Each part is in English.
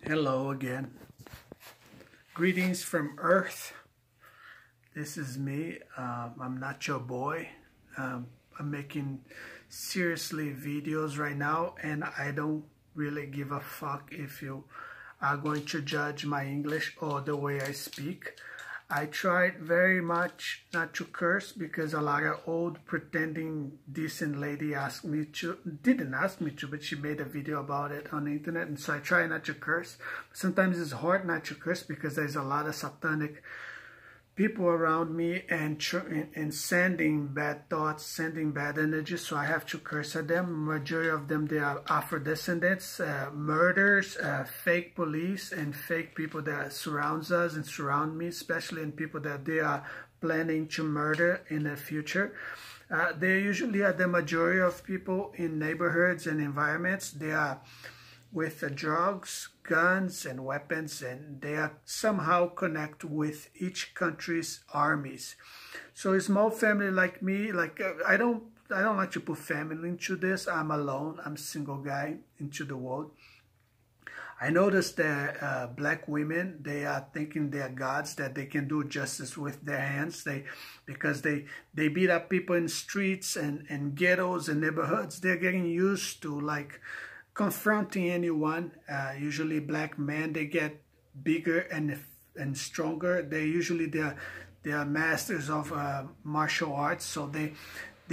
Hello again. Greetings from Earth. This is me. I'm not your boy. I'm making seriously videos right now, and I don't really give a fuck if you are going to judge my English or the way I speak. I tried very much not to curse because a lot of old pretending decent lady didn't ask me to, but she made a video about it on the internet, and so I try not to curse. Sometimes it's hard not to curse because there's a lot of satanic people around me and sending bad thoughts, sending bad energy, so I have to curse at them. Majority of them, they are Afro-descendants, murders, fake police, and fake people that surrounds us and surround me, especially in people that they are planning to murder in the future. They usually are the majority of people in neighborhoods and environments. They are with drugs, guns, and weapons, and they are somehow connect with each country's armies. So a small family like me, I don't like to put family into this. I'm alone. I'm a single guy into the world. I noticed that black women, they are thinking they're gods, that they can do justice with their hands. Because they beat up people in streets and ghettos and neighborhoods. They're getting used to confronting anyone. Usually black men, they get bigger and stronger. They are masters of martial arts, so they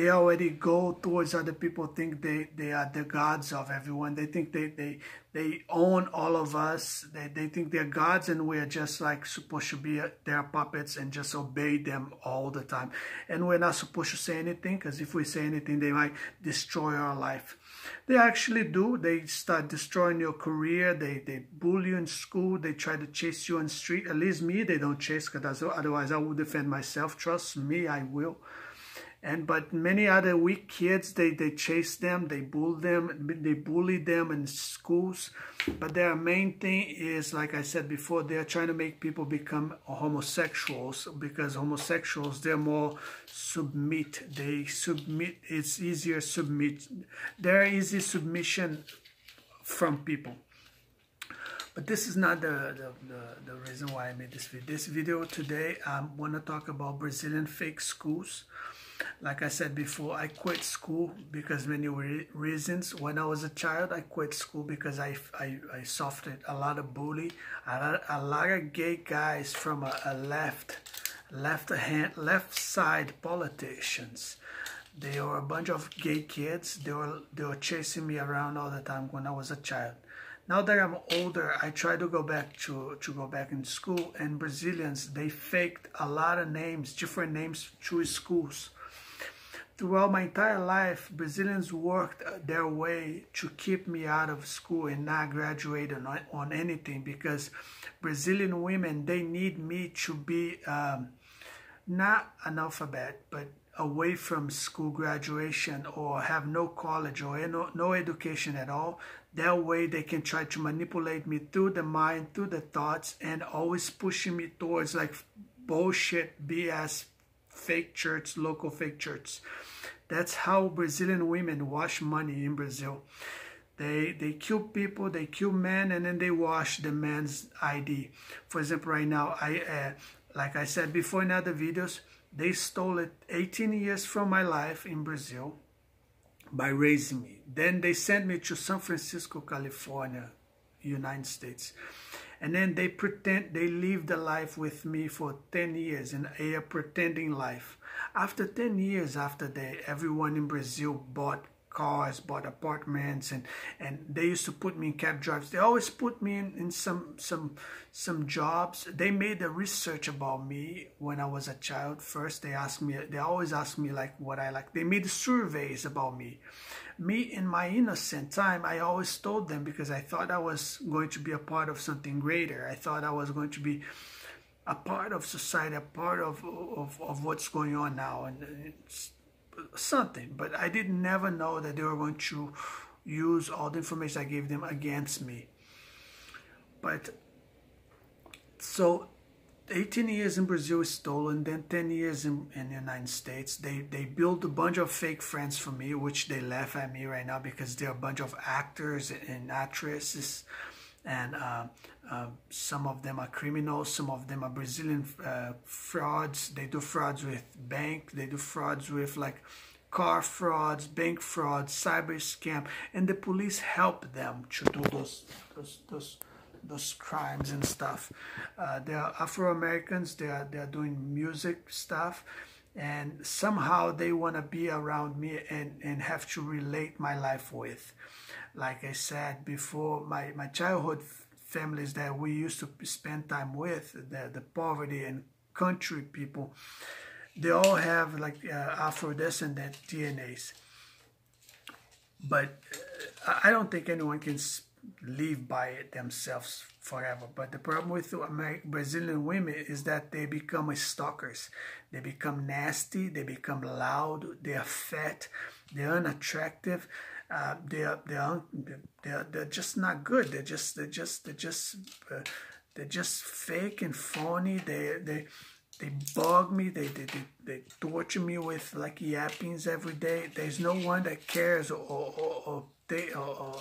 already go towards other people, think they are the gods of everyone. They think they own all of us. They think they're gods, and we're just supposed to be their puppets and just obey them all the time. And we're not supposed to say anything, because if we say anything, they might destroy our life. They actually do. They start destroying your career. They bully you in school. They try to chase you on the street. At least me, they don't chase, because otherwise I will defend myself. Trust me, I will. But many other weak kids, they chase them, they bully them in schools. But their main thing is, like I said before, they are trying to make people become homosexuals, because homosexuals, they're more submit. They submit. It's easier submit. They're easy submission from people. But this is not the reason why I made this video. This video today, I want to talk about Brazilian fake schools. Like I said before, I quit school because many reasons. When I was a child, I quit school because I suffered a lot of bullying. A lot of gay guys from a left side politicians. They were a bunch of gay kids. They were chasing me around all the time when I was a child. Now that I'm older, I try to go back in school, and Brazilians, they faked a lot of names, different names through schools. Throughout my entire life, Brazilians worked their way to keep me out of school and not graduate on anything, because Brazilian women, they need me to be not analphabet, but away from school graduation, or have no college or no education at all. That way they can try to manipulate me through the mind, through the thoughts, and always pushing me towards bullshit, BS, fake church, local fake church. That's how Brazilian women wash money in Brazil. They kill people, they kill men, and then they wash the man's ID. For example, right now, like I said before in other videos, they stole 18 years from my life in Brazil by raising me. Then they sent me to San Francisco, California, United States. And then they live the life with me for 10 years in a pretending life. After 10 years after that, everyone in Brazil bought cars, bought apartments, and they used to put me in cab drives. They always put me in some jobs. They made a research about me when I was a child. First, they always asked me what I like. They made surveys about me. Me, in my innocent time, I always told them, because I thought I was going to be a part of something greater. I thought I was going to be a part of society, a part of what's going on now, and it's something. But I did never know that they were going to use all the information I gave them against me. But so 18 years in Brazil is stolen, then 10 years in the United States. They built a bunch of fake friends for me, which they laugh at me right now because they're a bunch of actors and actresses. and some of them are criminals, some of them are Brazilian frauds. They do frauds with bank, they do frauds with like car frauds, bank frauds, cyber scam, and the police help them to do those crimes and stuff. They are Afro-Americans, they are doing music stuff, and somehow they want to be around me and have to relate my life with. Like I said before, my childhood families that we used to spend time with, the poverty and country people, they all have like Afro-descendant DNAs. But I don't think anyone can live by it themselves forever. But the problem with Brazilian women is that they become stalkers. They become nasty, they become loud, they are fat, they're unattractive. They're just not good. They're just fake and phony. They bug me. They torture me with like yappings every day. There's no one that cares or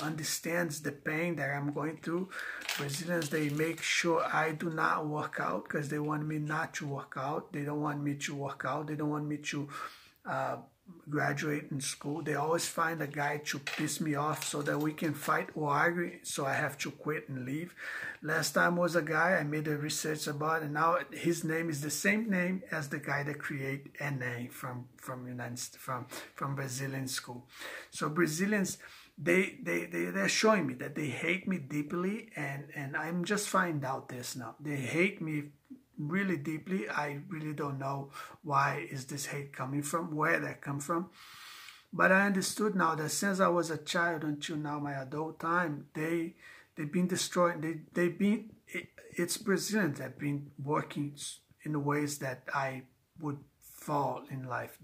understands the pain that I'm going through. Brazilians, they make sure I do not work out because they want me not to work out. They don't want me to work out. They don't want me to graduate in school. They always find a guy to piss me off so that we can fight or argue, so I have to quit and leave. Last time was a guy I made a research about, and now his name is the same name as the guy that created NA from Brazilian school. So Brazilians, they're showing me that they hate me deeply, and I'm just finding out this now. They hate me really deeply. I really don't know why is this hate coming from, where that come from. But I understood now that since I was a child until now my adult time, they've been destroying. It's Brazilians that have been working in ways that I would fall in life.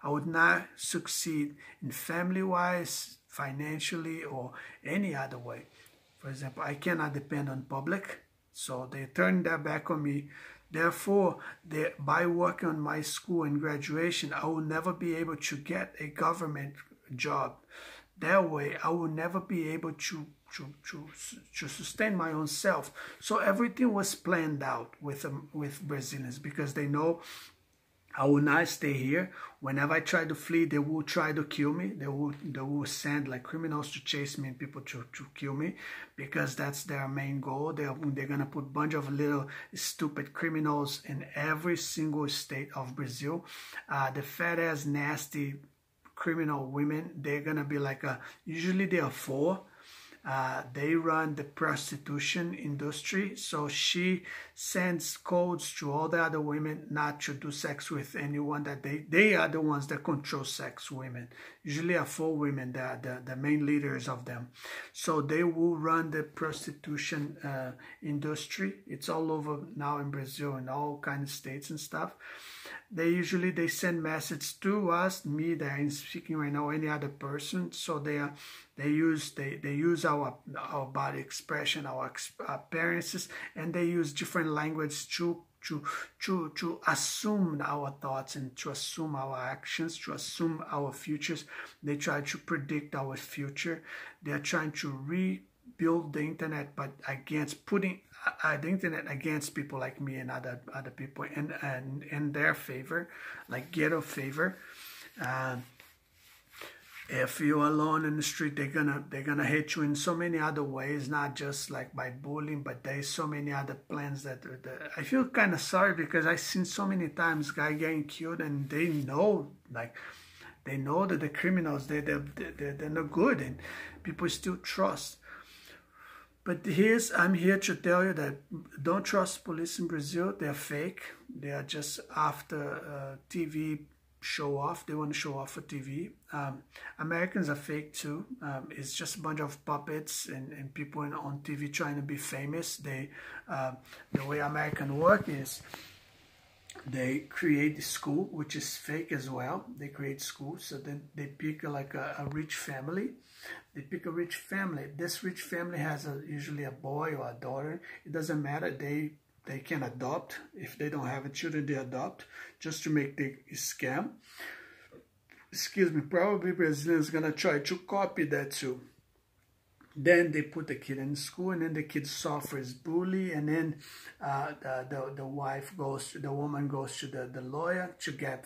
I would not succeed in family-wise, financially, or any other way. For example, I cannot depend on public. So they turned their back on me. Therefore, by working on my school and graduation, I will never be able to get a government job. That way, I will never be able to sustain my own self. So everything was planned out with Brazilians, because they know I will not stay here. Whenever I try to flee, they will try to kill me. They will send like criminals to chase me and people to kill me, because that's their main goal. They're gonna put a bunch of little stupid criminals in every single state of Brazil. The fat ass nasty criminal women, they're gonna be like usually they are 4. They run the prostitution industry, so she sends codes to all the other women not to do sex with anyone. That they are the ones that control sex women. Usually are 4 women that are the main leaders of them. So they will run the prostitution industry. It's all over now in Brazil, in all kinds of states and stuff. They send message to us, me that I'm speaking right now, any other person. So they use our body expression, our appearances, and they use different language to assume our thoughts and to assume our actions, to assume our futures. They try to predict our future. They are trying to rebuild the internet, but against putting the internet against people like me and other people in their favor, like ghetto favor. If you're alone in the street, they're gonna hate you in so many other ways, not just like by bullying, but there's so many other plans that I feel kind of sorry, because I've seen so many times guys getting killed, and they know that the criminals they're not good, and people still trust. But I'm here to tell you that don't trust police in Brazil. They're fake. They are just after TV show off. They want to show off for TV. Americans are fake too. It's just a bunch of puppets and people on TV trying to be famous. The way American work is, they create the school, which is fake as well. They create school, so then they pick like a rich family. They pick a rich family. This rich family has usually a boy or a daughter. It doesn't matter. They can adopt. If they don't have children, they adopt just to make the scam. Excuse me. Probably Brazilians gonna try to copy that too. Then they put the kid in school, and then the kid suffers bully, and then the wife goes, the woman goes to the lawyer to get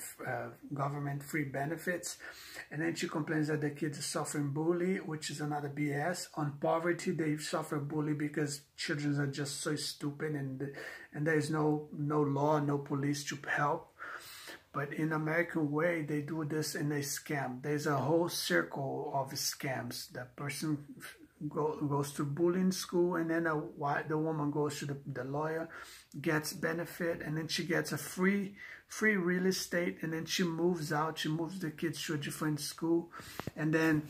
government free benefits, and then she complains that the kid is suffering bully, which is another BS. On poverty, they suffer bully because children are just so stupid, and there is no law, no police to help. But in American way, they do this in a scam. There's a whole circle of scams. The person goes to bullying school, and then the woman goes to the lawyer, gets benefit, and then she gets a free real estate, and then she moves out. She moves the kids to a different school, and then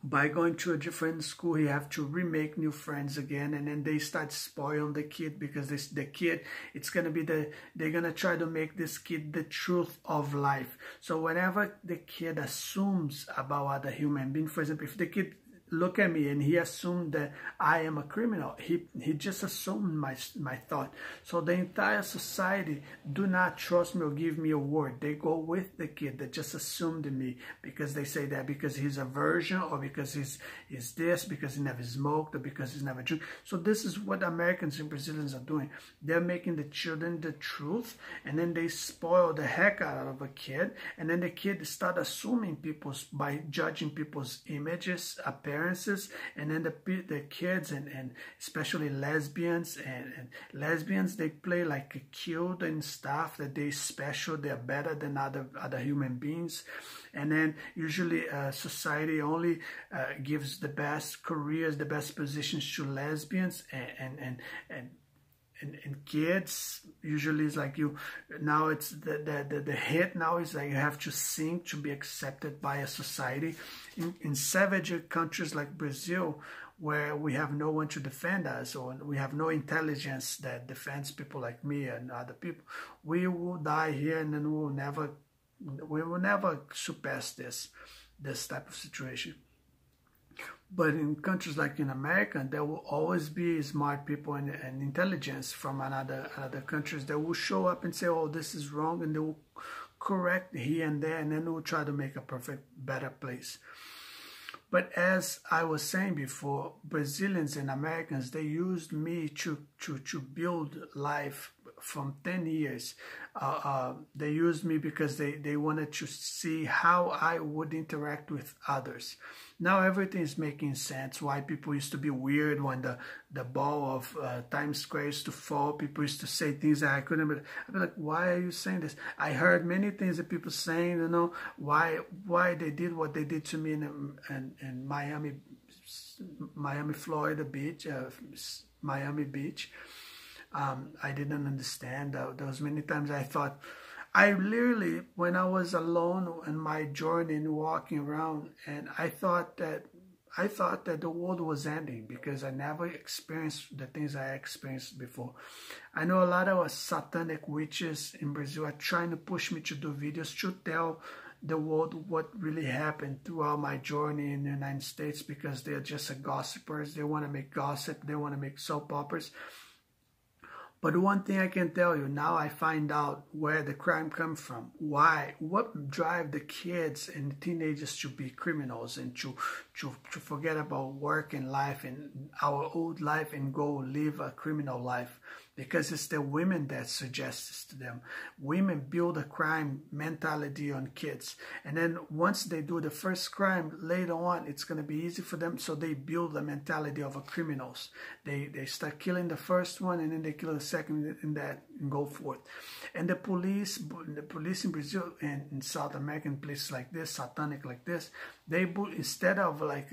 by going to a different school, you have to remake new friends again, and then they start spoiling the kid, because the kid, it's gonna be they're gonna try to make this kid the truth of life. So whenever the kid assumes about other human being, for example, if the kid look at me and he assumed that I am a criminal, he just assumed my thought. So the entire society do not trust me or give me a word. They go with the kid that just assumed me, because they say that because he's a virgin, or because he's this, because he never smoked, or because he's never drunk. So this is what Americans and Brazilians are doing. They're making the children the truth, and then they spoil the heck out of a kid, and then the kid start assuming by judging people's images, appearance, and then the kids and especially lesbians and lesbians, they play like cute and stuff, that they special, they're better than other human beings. And then usually society only gives the best careers, the best positions to lesbians, and kids usually is like now it's the hit now is like you have to sing to be accepted by a society. In savage countries like Brazil, where we have no one to defend us, or we have no intelligence that defends people like me and other people, we will die here, and then we will never surpass this type of situation. But in countries like in America, there will always be smart people and intelligence from other countries that will show up and say, oh, this is wrong, and they will correct here and there, and then they will try to make a better place. But as I was saying before, Brazilians and Americans, they used me to build life from 10 years. They used me because they wanted to see how I would interact with others. Now everything is making sense. Why people used to be weird when the ball of Times Square used to fall. People used to say things that I couldn't. But I'd be like, why are you saying this? I heard many things that people saying, why they did what they did to me in Miami, Florida Beach, Miami Beach. I didn't understand. There was many times I thought, I literally, when I was alone in my journey and walking around, and I thought that the world was ending, because I never experienced the things I experienced before. I know a lot of satanic witches in Brazil are trying to push me to do videos to tell the world what really happened throughout my journey in the United States, because they're just gossipers. They want to make gossip. They want to make soap operas. But one thing I can tell you, now I find out where the crime comes from. Why? What drives the kids and the teenagers to be criminals and to forget about work and life and our old life and go live a criminal life? Because it's the women that suggest this to them. Women build a crime mentality on kids. And then once they do the first crime, later on, it's going to be easy for them. So they build the mentality of criminals. They start killing the first one, and then they kill the second, and go forth. And the police in Brazil and in South American places like this, satanic like this, they instead of like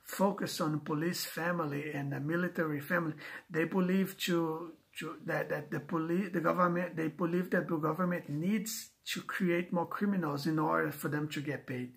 focus on police family and the military family, they believe that the government needs to create more criminals in order for them to get paid.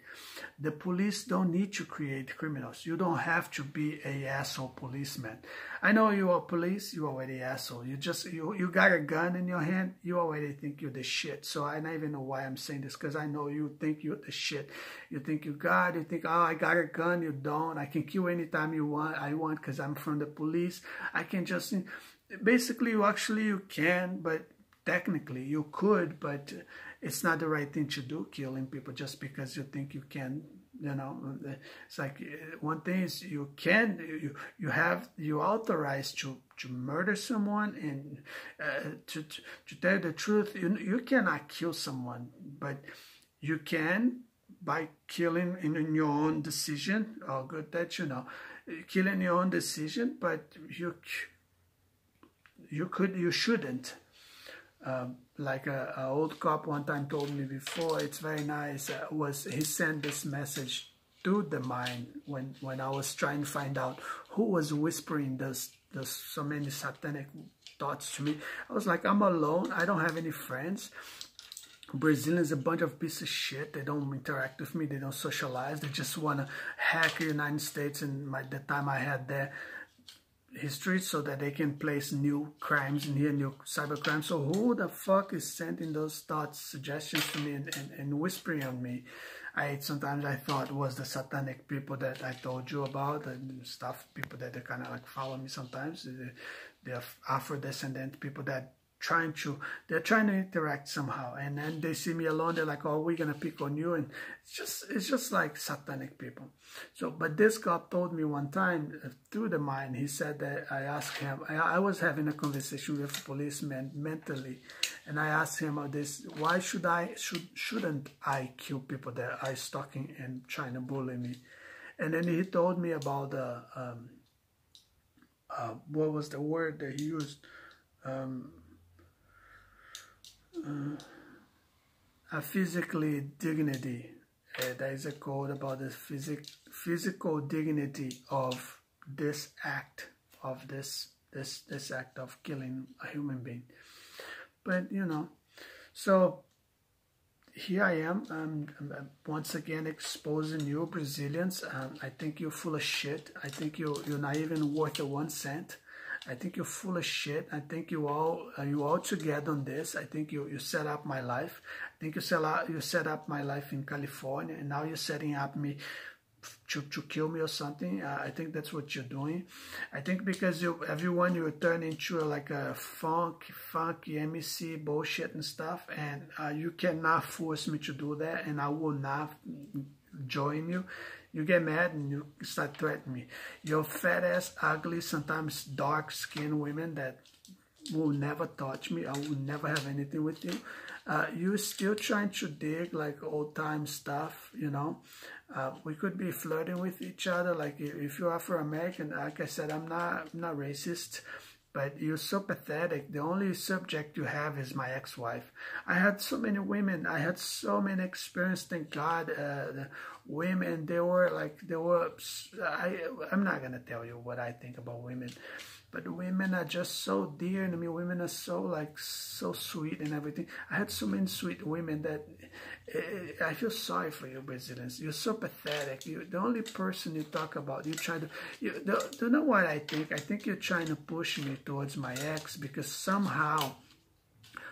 The police don't need to create criminals. You don't have to be a asshole policeman. I know you are police, you already asshole. You got a gun in your hand, you already think you're the shit. So I don't even know why I'm saying this, because I know you think you're the shit. You think you think, oh, I got a gun, you don't. I can kill anytime I want because I'm from the police. I can just... Basically, you can, but technically you could, but it's not the right thing to do, killing people just because you think you can You know, it's like one thing is you authorized to murder someone, and to tell you the truth, you cannot kill someone, but you can by killing in your own decision. Oh, good that you know, killing your own decision, but you shouldn't. Like a old cop one time told me before, it's very nice, he sent this message to the mind when I was trying to find out who was whispering those so many satanic thoughts to me. I was like, I'm alone, I don't have any friends. Brazilians a bunch of pieces of shit. They don't interact with me, they don't socialize, they just want to hack the United States and the time I had there history so that they can place new crimes in here, new cyber crimes. So who the fuck is sending those thoughts, suggestions to me and whispering on me? Sometimes I thought it was the satanic people that I told you about and stuff, people that they kind of like follow me sometimes. They're Afro-descendant people that they're trying to interact somehow, and then they see me alone, they're like, oh, we're gonna pick on you, and it's just like satanic people. So, but this cop told me one time through the mind, he said that I asked him, I was having a conversation with a policeman mentally, and I asked him about this, why shouldn't I kill people that are stalking and trying to bully me? And then he told me about what was the word that he used? A physically dignity. There is a code about the physical dignity of this act, of this act of killing a human being. But you know, so here I am. I'm once again exposing you Brazilians. I think you're full of shit. I think you're not even worth 1 cent. I think you're full of shit. I think you all together on this. I think you set up my life. I think you set up my life in California, and now you're setting up me to kill me or something. I think that's what you're doing. I think because everyone you turn into like a funky MEC bullshit and stuff, and you cannot force me to do that, and I will not join you. You get mad and you start threatening me. You're fat ass, ugly, sometimes dark skinned women that will never touch me. I will never have anything with you. You're still trying to dig like old time stuff, you know. We could be flirting with each other. Like if you're Afro-American, like I said, I'm not racist. But you're so pathetic. The only subject you have is my ex-wife. I had so many women. I had so many experiences. Thank God. The women, I'm not going to tell you what I think about women. But women are just so dear to me. Women are so sweet and everything. I had so many sweet women that I feel sorry for you Brazilians. You're so pathetic. You're the only person you talk about. You try to, do you know what I think? I think you're trying to push me towards my ex because somehow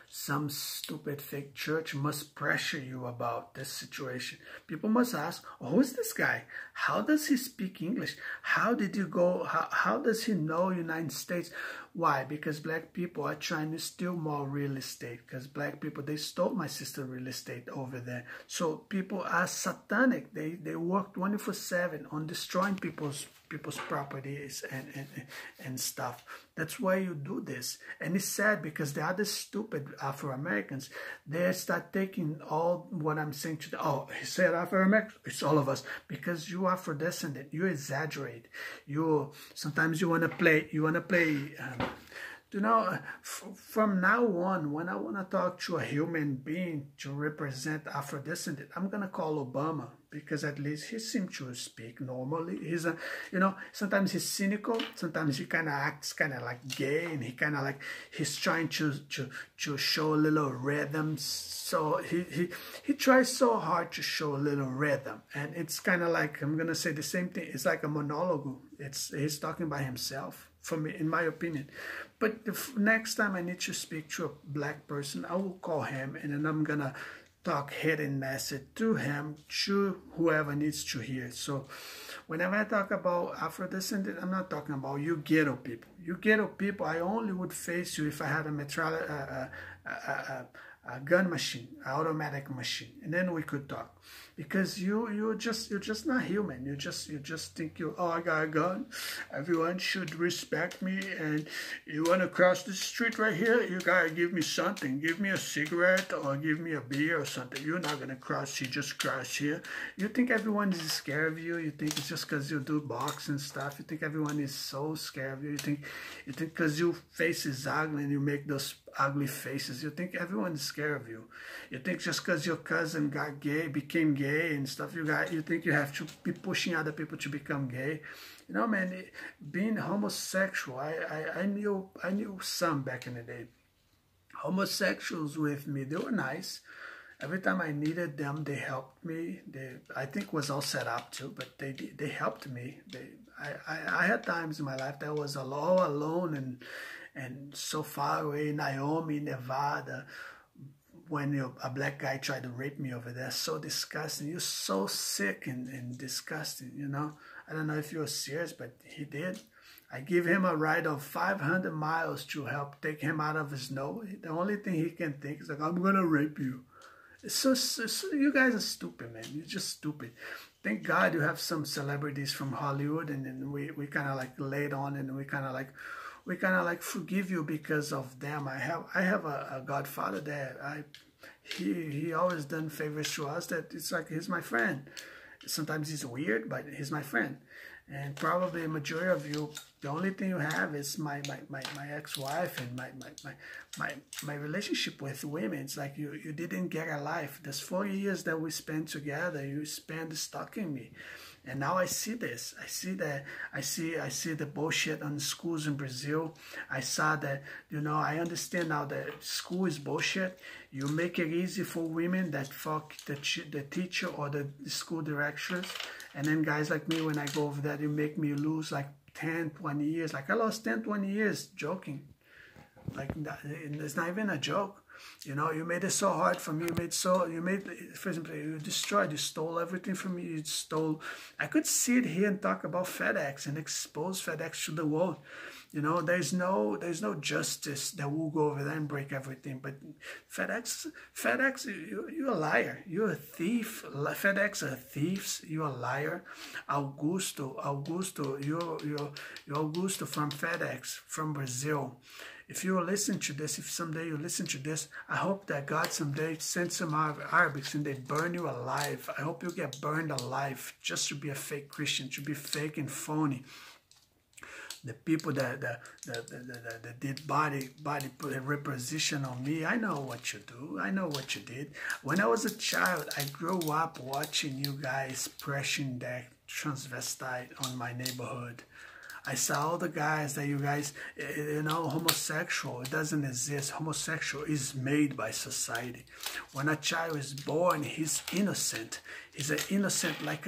some stupid fake church must pressure you about this situation. People must ask, oh, who's this guy? How does he speak English? How did you go? How does he know United States? Why? Because black people are trying to steal more real estate. Because black people, they stole my sister real estate over there. So people are satanic. They work 24/7 on destroying people's properties and stuff. That's why you do this. And it's sad because the other stupid Afro-Americans, they start taking all what I'm saying to them. Oh, he said Afro-Americans, it's all of us. Because you Afro-descendant, you exaggerate. Sometimes you want to play, you know, from now on, when I want to talk to a human being to represent Afro-descendant, I'm going to call Obama because at least he seems to speak normally. He's you know, sometimes he's cynical, sometimes he kind of acts kind of like gay, and he's trying to show a little rhythm. So he tries so hard to show a little rhythm, and it's kind of like, I'm going to say the same thing. It's like a monologue. He's talking by himself. For me, in my opinion. But next time I need to speak to a black person, I will call him, and then I'm gonna talk hidden message to him, to whoever needs to hear. So whenever I talk about Afro-descendant, I'm not talking about you ghetto people. You ghetto people, I only would face you if I had a gun machine, an automatic machine, and then we could talk. Because you're just not human. You just think oh, I got a gun. Everyone should respect me. And you want to cross the street right here, you gotta give me something. Give me a cigarette or give me a beer or something. You're not gonna cross. You just cross here. You think everyone is scared of you. You think it's just because you do boxing stuff. You think everyone is so scared of you. You think because your face is ugly and you make those ugly faces, you think everyone is scared of you. You think just because your cousin got gay, became gay and stuff, you think you have to be pushing other people to become gay. You know, man, being homosexual, I knew some back in the day. Homosexuals with me, they were nice. Every time I needed them, they helped me. I think was all set up too, but they helped me. I had times in my life that I was all alone and so far away, Naomi, Nevada, when a black guy tried to rape me over there. So disgusting. You're so sick and disgusting, you know. I don't know if you're serious, but he did. I give him a ride of 500 miles to help take him out of his nose. The only thing he can think is like, I'm going to rape you. So you guys are stupid, man. You're just stupid. Thank God you have some celebrities from Hollywood, and then we kind of like laid on, and we kind of like forgive you because of them. I have a godfather that he always done favors to us that it's like he's my friend. Sometimes he's weird, but he's my friend. And probably a majority of you, the only thing you have is my ex-wife and my relationship with women. It's like you didn't get a life. There's 4 years that we spent together. You spent stalking me. And now I see this. I see that. I see the bullshit on schools in Brazil. I saw that, you know, I understand now that school is bullshit. You make it easy for women that fuck the teacher or the school directors. And then guys like me, when I go over there, you make me lose like 10, 20 years. Like I lost 10, 20 years joking. Like it's not even a joke. You know, you made it so hard for me. For example, you destroyed, you stole everything from me. You stole. I could sit here and talk about FedEx and expose FedEx to the world. You know, there's no justice that will go over there and break everything. But FedEx, you're a liar. You're a thief. FedEx are thieves. You're a liar. Augusto, you're Augusto from FedEx from Brazil. If you listen to this, if someday you listen to this, I hope that God someday sends some Arabics and they burn you alive. I hope you get burned alive just to be a fake Christian, to be fake and phony. The people that did body reposition on me, I know what you do. I know what you did. When I was a child, I grew up watching you guys pressing that transvestite on my neighborhood. I saw all the guys that you guys, you know, homosexual, it doesn't exist. Homosexual is made by society. When a child is born, he's innocent. He's an innocent like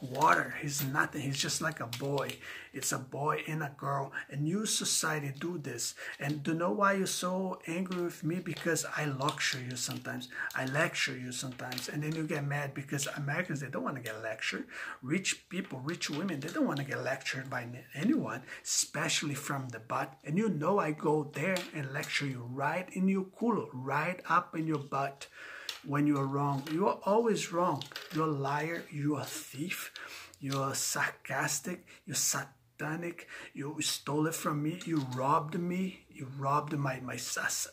water. He's nothing. He's just like a boy. It's a boy and a girl. And you society do this. And do you know why you're so angry with me? Because I lecture you sometimes. I lecture you sometimes. And then you get mad because Americans, they don't want to get lectured. Rich people, rich women, they don't want to get lectured by anyone, especially from the butt. And you know I go there and lecture you right in your culo, right up in your butt. When you are wrong, you are always wrong. You're a liar, you're a thief, you're sarcastic, you're satanic, you stole it from me, you robbed my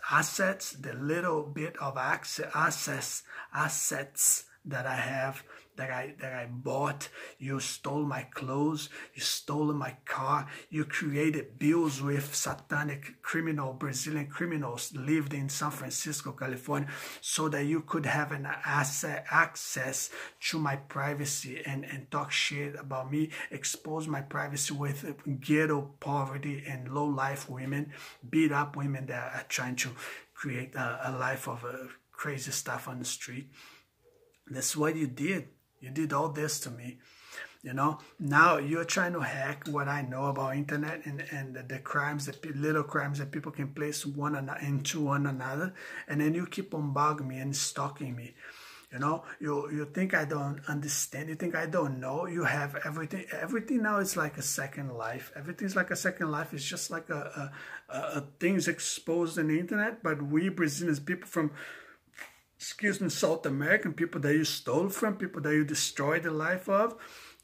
assets, the little bit of assets that I have, that I bought. You stole my clothes, you stole my car, you created bills with satanic Brazilian criminals lived in San Francisco, California, so that you could have an access to my privacy and talk shit about me, expose my privacy with ghetto poverty and low life women, beat up women that are trying to create a life of crazy stuff on the street. That's what you did. You did all this to me, you know. Now you're trying to hack what I know about internet and the crimes, the little crimes that people can place into one another, and then you keep on bugging me and stalking me. You know, you think I don't understand, you think I don't know. You have everything. Everything now is like a second life. Everything's like a second life. It's just like a things exposed on the internet. But we Brazilians, people from, excuse me, South American, people that you stole from, people that you destroyed the life of,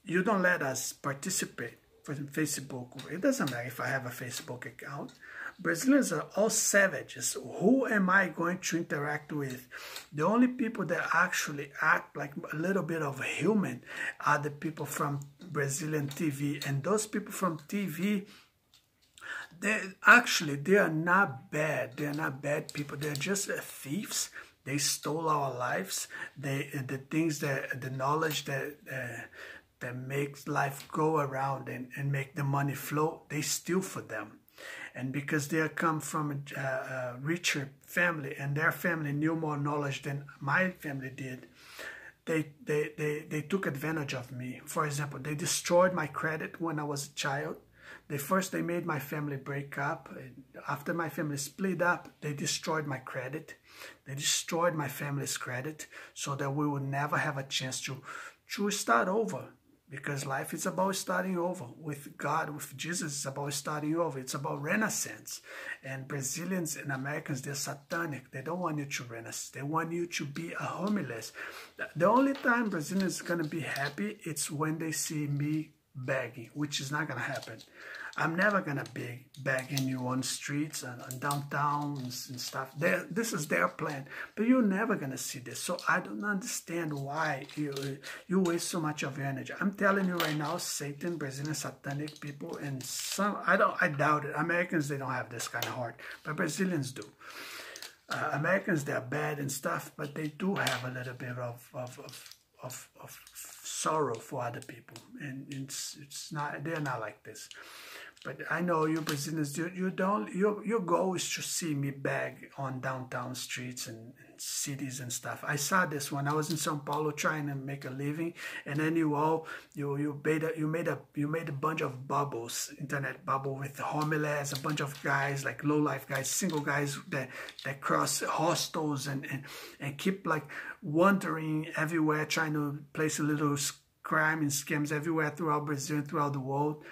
you don't let us participate for Facebook. It doesn't matter if I have a Facebook account. Brazilians are all savages. Who am I going to interact with? The only people that actually act like a little bit of a human are the people from Brazilian TV. And those people from TV, they are not bad. They're not bad people. They're just thieves. They stole our lives. The knowledge that makes life go around and make the money flow, they steal for them. And because they come from a richer family and their family knew more knowledge than my family did, they took advantage of me. For example, they destroyed my credit when I was a child. They made my family break up. After my family split up, they destroyed my credit. They destroyed my family's credit so that we would never have a chance to start over. Because life is about starting over. With God, with Jesus, it's about starting over. It's about renaissance. And Brazilians and Americans, they're satanic. They don't want you to renaissance. They want you to be a homeless. The only time Brazilians are going to be happy, it's when they see me begging, which is not going to happen. I'm never going to be begging you on streets and downtowns and stuff. This is their plan. But you're never going to see this. So I don't understand why you waste so much of your energy. I'm telling you right now, Satan, Brazilian satanic people, and some, I doubt it. Americans, they don't have this kind of heart. But Brazilians do. Americans, they're bad and stuff, but they do have a little bit of sorrow for other people, and it's not, they're not like this. But I know you Brazilians, your goal is to see me beg on downtown streets and cities and stuff. I saw this when I was in São Paulo trying to make a living, and then you made a bunch of bubbles, internet bubble with homeless, a bunch of guys, like low life guys, single guys that cross hostels and keep like wandering everywhere, trying to place a little crime and scams everywhere throughout Brazil and throughout the world.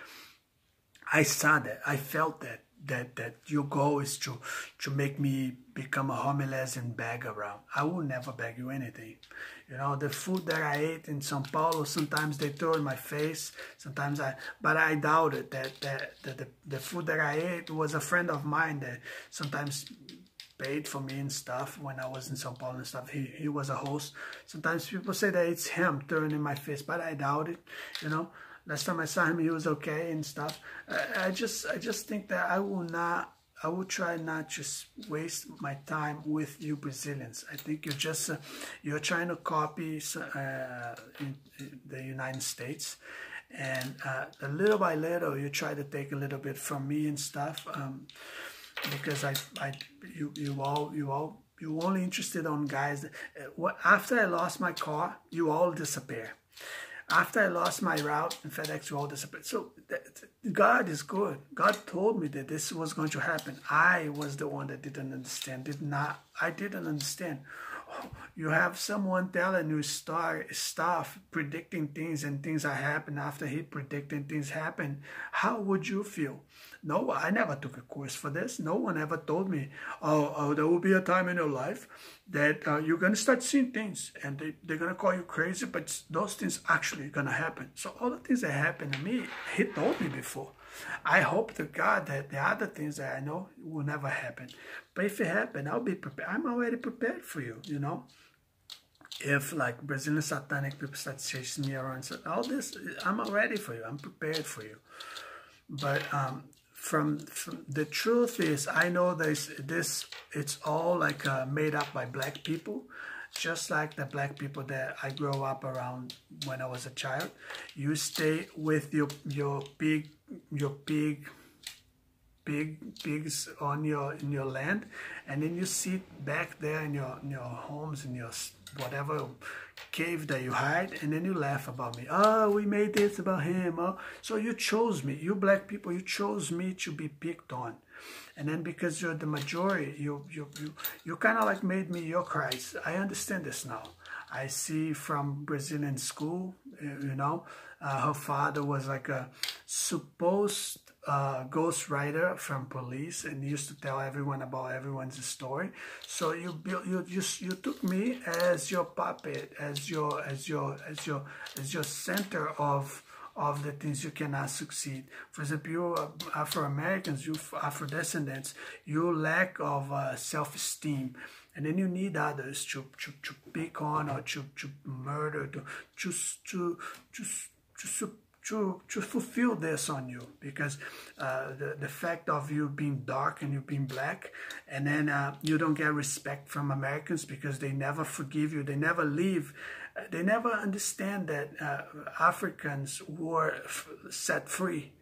I saw that. I felt that your goal is to make me become a homeless and beg around. I will never beg you anything. You know, the food that I ate in São Paulo, sometimes they throw in my face. Sometimes but I doubt it that the food that I ate was a friend of mine that sometimes paid for me and stuff when I was in São Paulo and stuff. He was a host. Sometimes people say that it's him throwing in my face, but I doubt it, you know. Last time I saw him, he was okay and stuff. I just think that I will try not to waste my time with you Brazilians. I think you're trying to copy in the United States, and little by little you try to take a little bit from me and stuff. Because you only interested on guys. After I lost my car, you all disappear. After I lost my route in FedEx, you all disappeared. So God is good. God told me that this was going to happen. I was the one that didn't understand. I didn't understand. You have someone telling you stuff, predicting things, and things are happening after he predicted things happen. How would you feel? No, I never took a course for this. No one ever told me, oh, there will be a time in your life that you're going to start seeing things, and they're going to call you crazy, but those things actually going to happen. So all the things that happened to me, he told me before. I hope to God that the other things that I know will never happen. But if it happens, I'll be prepared. I'm already prepared for you, you know. If like Brazilian satanic people start chasing me around, so all this, I'm ready for you. I'm prepared for you. But from the truth is, I know it's all like made up by black people. Just like the black people that I grew up around when I was a child. You stay with your pigs on your land, and then you sit back there in your homes, in your whatever cave that you hide, and then you laugh about me. Oh, we made this about him. Oh, so you chose me, you black people, you chose me to be picked on. And then because you're the majority, you kind of like made me your Christ. I understand this now. I see from Brazilian school, you know, her father was like a supposed ghostwriter from police, and used to tell everyone about everyone's story. So you took me as your puppet, as your center of the things you cannot succeed. For example, you Afro-Americans, you Afro-descendants, you lack of self-esteem, and then you need others to pick on, or to murder, to fulfill this on you, because the fact of you being dark and you being black, and then you don't get respect from Americans because they never forgive you, they never leave. They never understand that Africans were set free.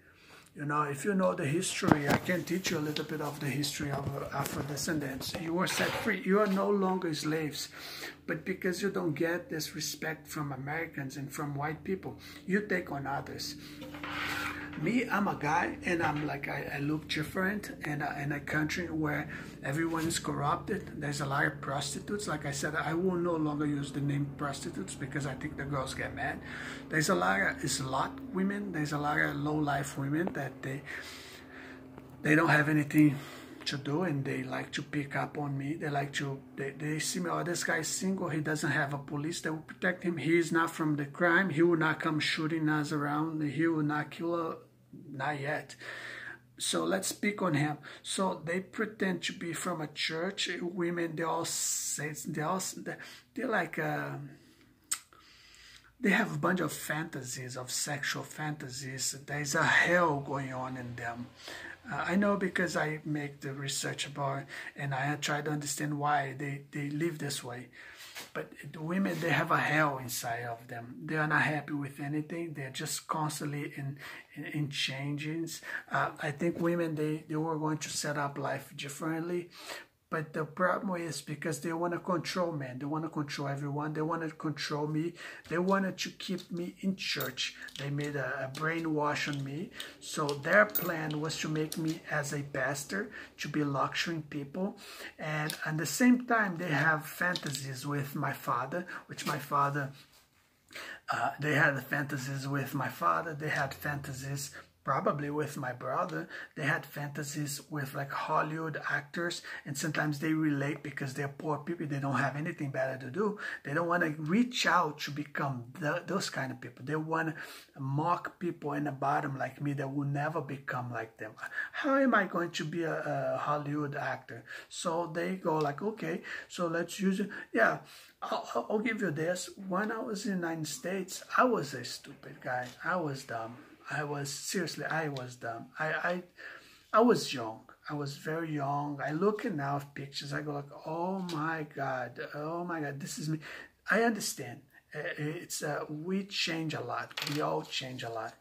You know, if you know the history, I can teach you a little bit of the history of Afro-descendants. You were set free. You are no longer slaves. But because you don't get this respect from Americans and from white people, you take on others. Me, I'm a guy, and I'm like, I look different in a country where everyone is corrupted. There's a lot of prostitutes. Like I said, I will no longer use the name prostitutes because I think the girls get mad. There's a lot of slut women. There's a lot of low-life women that they don't have anything to do, and they like to pick up on me. They like to, they see me, oh, this guy's single, he doesn't have a police that will protect him, he is not from the crime, he will not come shooting us around, he will not kill her, not yet. So let's pick on him. So they pretend to be from a church. Women, they all say, they're like, they have a bunch of fantasies, of sexual fantasies. There's a hell going on in them. I know because I make the research about it, and I try to understand why they live this way. But the women, they have a hell inside of them. They are not happy with anything. They're just constantly in changes. I think women, they were going to set up life differently. But the problem is because they want to control men. They want to control everyone. They want to control me. They wanted to keep me in church. They made a brainwash on me. So their plan was to make me as a pastor, to be lecturing people. And at the same time, they have fantasies with my father, which my father, they had fantasies with my father. They had fantasies probably with my brother. They had fantasies with like Hollywood actors, and sometimes they relate because they're poor people. They don't have anything better to do. They don't want to reach out to become those kind of people. They want to mock people in the bottom like me that will never become like them. How am I going to be a Hollywood actor? So they go like, okay, so let's use it. Yeah, I'll give you this. When I was in the United States, I was a stupid guy. I was dumb. I was dumb. I was young. I was very young. I look at now at pictures, I go like, oh my God, this is me. I understand. It's we change a lot. We all change a lot.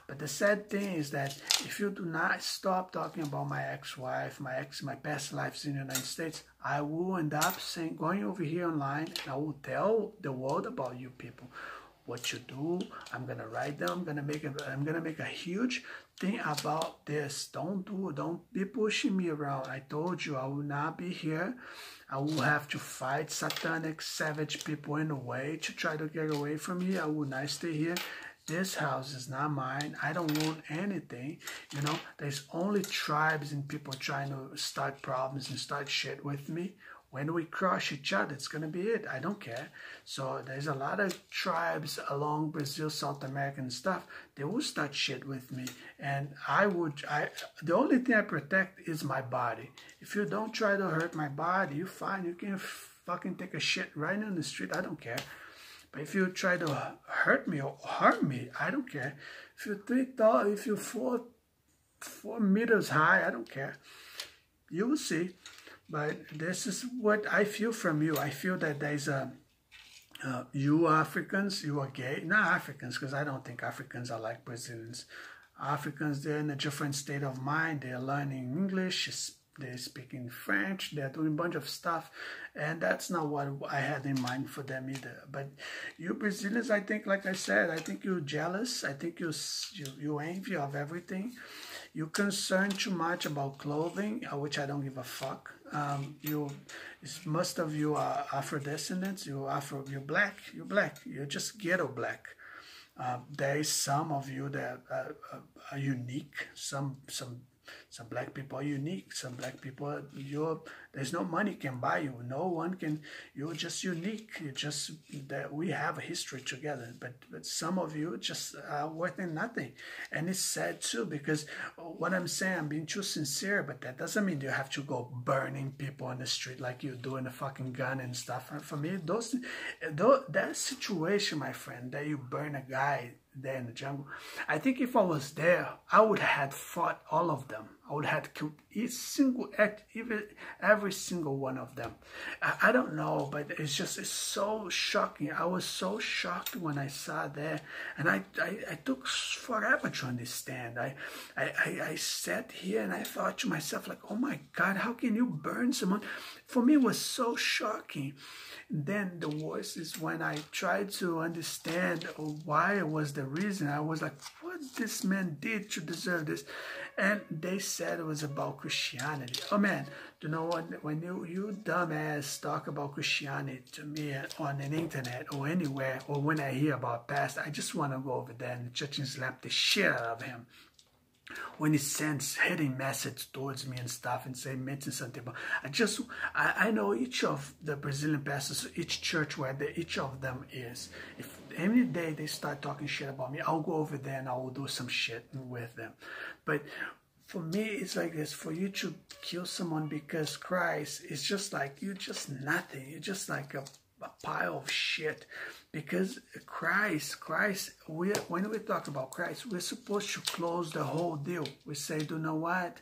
But the sad thing is that if you do not stop talking about my ex-wife, my past lives in the United States, I will end up going over here online, and I will tell the world about you people. What you do, I'm gonna write them. I'm gonna make a huge thing about this. Don't be pushing me around. I told you I will not be here. I will have to fight satanic, savage people in a way to try to get away from me. I will not stay here. This house is not mine. I don't want anything. You know, there's only tribes and people trying to start problems and start shit with me. When we crush each other, it's going to be it. I don't care. So there's a lot of tribes along Brazil, South America and stuff. They will start shit with me. And the only thing I protect is my body. If you don't try to hurt my body, you're fine. You can fucking take a shit right in the street. I don't care. But if you try to hurt me or harm me, I don't care. If you're 3 tall, if you're 4 meters high, I don't care. You will see. But this is what I feel from you. I feel that there's you Africans, you are gay. Not Africans, because I don't think Africans are like Brazilians. Africans, they're in a different state of mind. They're learning English, they're speaking French, they're doing a bunch of stuff. And that's not what I had in mind for them either. But you Brazilians, I think, like I said, I think you're jealous. I think you envy of everything. you concern too much about clothing, which I don't give a fuck. Most of you are Afro descendants. You're black. You're black. You're just ghetto black. There is some of you that are unique. Some black people are unique. Some black people, there's no money can buy you. No one can. You're just unique. You just that we have a history together. But some of you just are worth nothing, and it's sad too because what I'm saying, I'm being too sincere. But that doesn't mean you have to go burning people on the street like you do in a fucking gun and stuff. And for me, that situation, my friend, that you burn a guy there in the jungle, I think if I was there, I would have fought all of them. I would have killed every single one of them. I don't know, but it's so shocking. I was so shocked when I saw that, and I took forever to understand. I sat here and I thought to myself, like, oh my God, how can you burn someone? For me, it was so shocking. Then the worst is when I tried to understand why was the reason. I was like, what this man did to deserve this? And they said it was about Christianity. Oh man, you know what? When you dumbass talk about Christianity to me on the internet or anywhere, or when I hear about pastor, I just want to go over there and the church and slap the shit out of him. When he sends hidden message towards me and stuff and mention something about, I know each of the Brazilian pastors, each church where each of them is. If any day they start talking shit about me, I'll go over there and I will do some shit with them. But for me, it's like this: for you to kill someone because Christ is just like, you're just nothing. You're just like a pile of shit. Because Christ, when we talk about Christ, we're supposed to close the whole deal. We say, do you know what?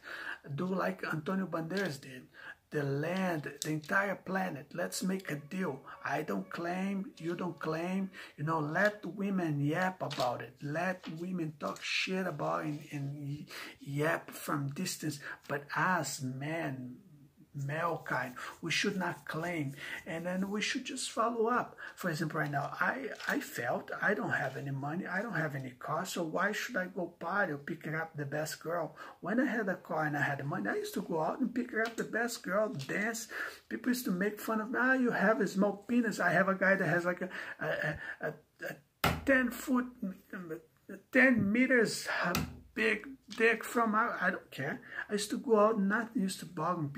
Do like Antonio Banderas did. The land, the entire planet, let's make a deal. I don't claim, you don't claim. Let women yap about it. Let women talk shit about it and yap from distance. But as men, male kind, we should not claim, and then we should just follow up. For example, right now, I felt I don't have any money, I don't have any car, so why should I go party or pick up the best girl? When I had a car and I had the money, I used to go out and pick up the best girl, dance. People used to make fun of me. You have a small penis. I have a guy that has like a 10 meters big dick from I don't care. I used to go out and nothing used to bother me.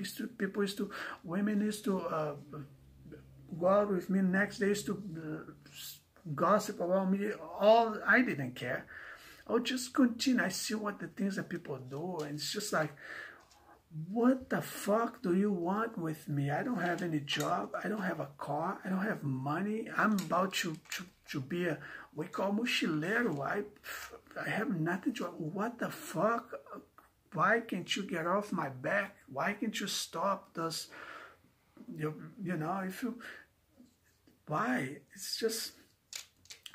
Women used to go out with me. Next day used to gossip about me. I didn't care. I would just continue. I see what the things that people do, and it's just like, what the fuck do you want with me? I don't have any job. I don't have a car. I don't have money. I'm about to be a, we call mochileiro. I have nothing to, what the fuck? Why can't you get off my back? Why can't you stop this? Why? It's just,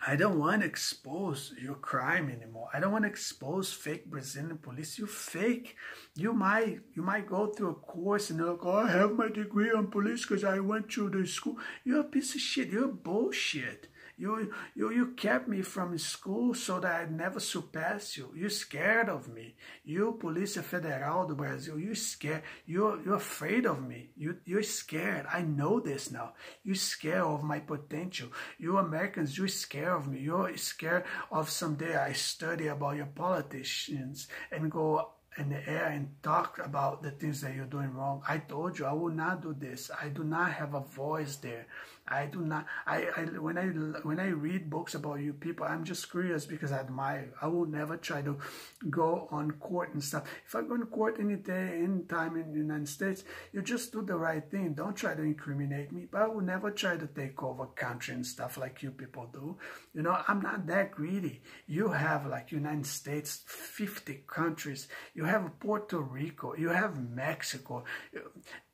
I don't want to expose your crime anymore. I don't want to expose fake Brazilian police. You fake. You might go through a course and they're like, oh, I have my degree on police because I went to the school. You're a piece of shit. You're bullshit. You kept me from school so that I'd never surpass you. You're scared of me. You, Polícia Federal do Brasil, you're scared. You're afraid of me. You're scared. I know this now. You're scared of my potential. You Americans, you're scared of me. You're scared of someday I study about your politicians and go in the air and talk about the things that you're doing wrong. I told you I will not do this. I do not have a voice there. I do not. When I read books about you people, I'm just curious because I admire. I will never try to go on court and stuff. If I go on court any day, any time in the United States, you just do the right thing. Don't try to incriminate me. But I will never try to take over country and stuff like you people do. I'm not that greedy. You have like United States, 50 countries. You have Puerto Rico. You have Mexico.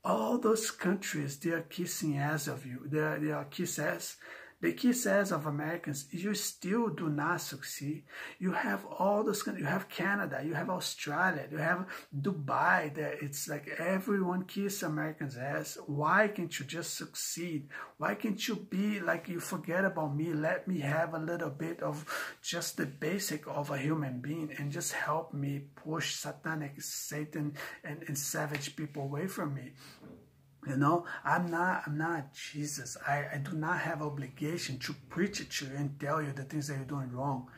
All those countries, they are kissing ass of you. They are kiss ass. The key says of Americans, you still do not succeed. You have all those, you have Canada, you have Australia, you have Dubai. That it's like everyone kiss Americans' ass. Why can't you just succeed? Why can't you be like, you forget about me? Let me have a little bit of just the basic of a human being and just help me push satanic, Satan, and savage people away from me. You know, I'm not Jesus. I do not have obligation to preach it to you and tell you the things that you're doing wrong.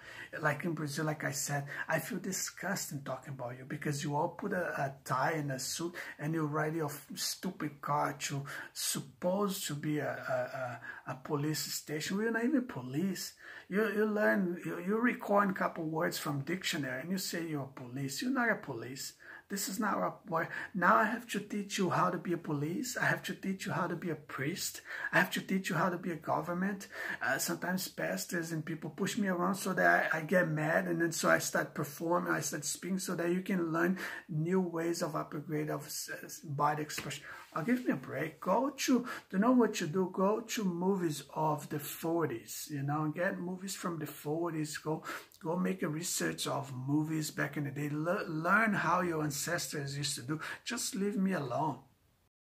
Like in Brazil, like I said, I feel disgusting talking about you because you all put a tie and a suit and you ride your stupid car to supposed to be a police station. We're not even police. You learn, you record a couple words from dictionary and you say you're a police. You're not a police. This is not a boy. Now I have to teach you how to be a police. I have to teach you how to be a priest. I have to teach you how to be a government. Sometimes pastors and people push me around so that I get mad, and then so I start performing, I start speaking so that you can learn new ways of upgrade of body expression. Give me a break. Go to, you know what you do? Go to movies of the 40s, you know, get movies from the 40s. Go make a research of movies back in the day. Learn how your ancestors used to do. Just leave me alone.